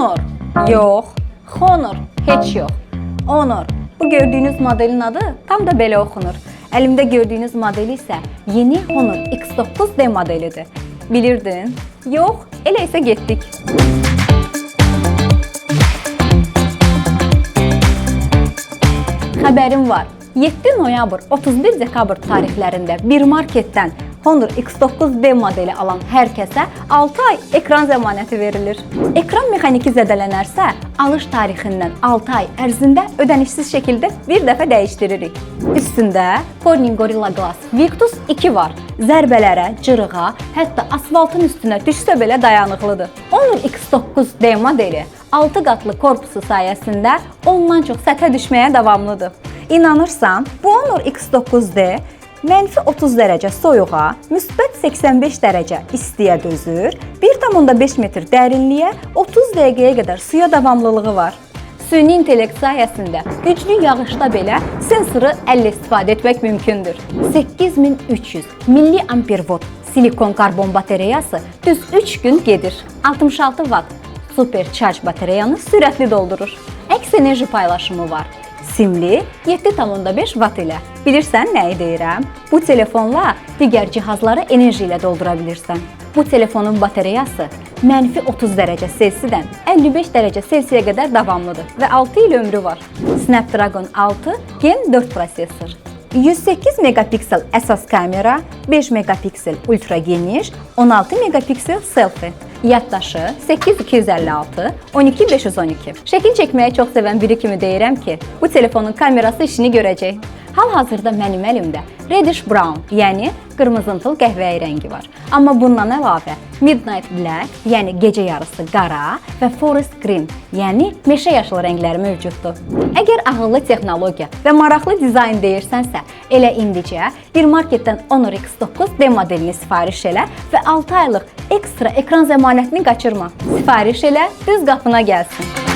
Honor. Yox. Honor. Heç yox. Honor. Bu gördüyünüz modelin adı tam da belə oxunur. Əlimdə gördüyünüz modeli isə yeni Honor X9D modelidir. Bilirdin? Yox. Elə isə getdik. Xəbərim var. 7 noyabr, 31 dekabr tarixlərində bir marketdən Honor X9D modeli alan hər kəsə 6 ay ekran zəmanəti verilir. Ekran mexaniki zədələnərsə, alış tarixindən 6 ay ərzində ödənişsiz şəkildə bir dəfə dəyişdiririk. Üstündə Corning Gorilla Glass Victus 2 var. Zərbələrə, cırığa, hətta asfaltın üstünə düşsə belə dayanıqlıdır. Honor X9D modeli 6 qatlı korpusu sayəsində ondan çox səthə düşməyə davamlıdır. İnanırsan, bu Honor X9D -30 dərəcə soyuğa, müsbət 85 dərəcə istiyə dözür, 1,5 metr dərinliyə, 30 dəqiqəyə qədər suya davamlılığı var. Süni intellekt sayəsində güclü yağışda belə sensoru əllə istifadə etmək mümkündür. 8300 mAh silikon karbon batereyası düz 3 gün gedir. 66 Watt supercharge batareyanı sürətli doldurur. Əks enerji paylaşımı var. Simli 7,5 Watt ilə. Bilirsən nəyi deyirəm? Bu telefonla digər cihazları enerji ilə doldura bilirsən. Bu telefonun batereyası -30 dərəcə Selsidən 55 dərəcə Selsiyə qədər davamlıdır və 6 il ömrü var. Snapdragon 6 Gen 4 prosesor. 108 megapiksel əsas kamera, 5 megapiksel ultra geniş, 16 megapiksel selfie. Yaddaşı 8256, 12512. Şəkil çəkməyi çox sevən biri kimi deyirəm ki, bu telefonun kamerası işini görəcək. Hal-hazırda mənim əlimdə reddish brown, yəni qırmızımtıl qəhvəyi rəngi var. Amma bundan əlavə midnight black, yəni gecə yarısı qara və forest green, yəni meşə yaşılı rəngləri mövcuddur. Əgər ağıllı texnologiya və maraqlı dizayn deyirsənsə, elə indicə bir marketdən Honor X9D modelini sifariş elə və 6 aylıq ekstra ekran zəmanətini qaçırma. Sifariş elə, düz qapına gəlsin.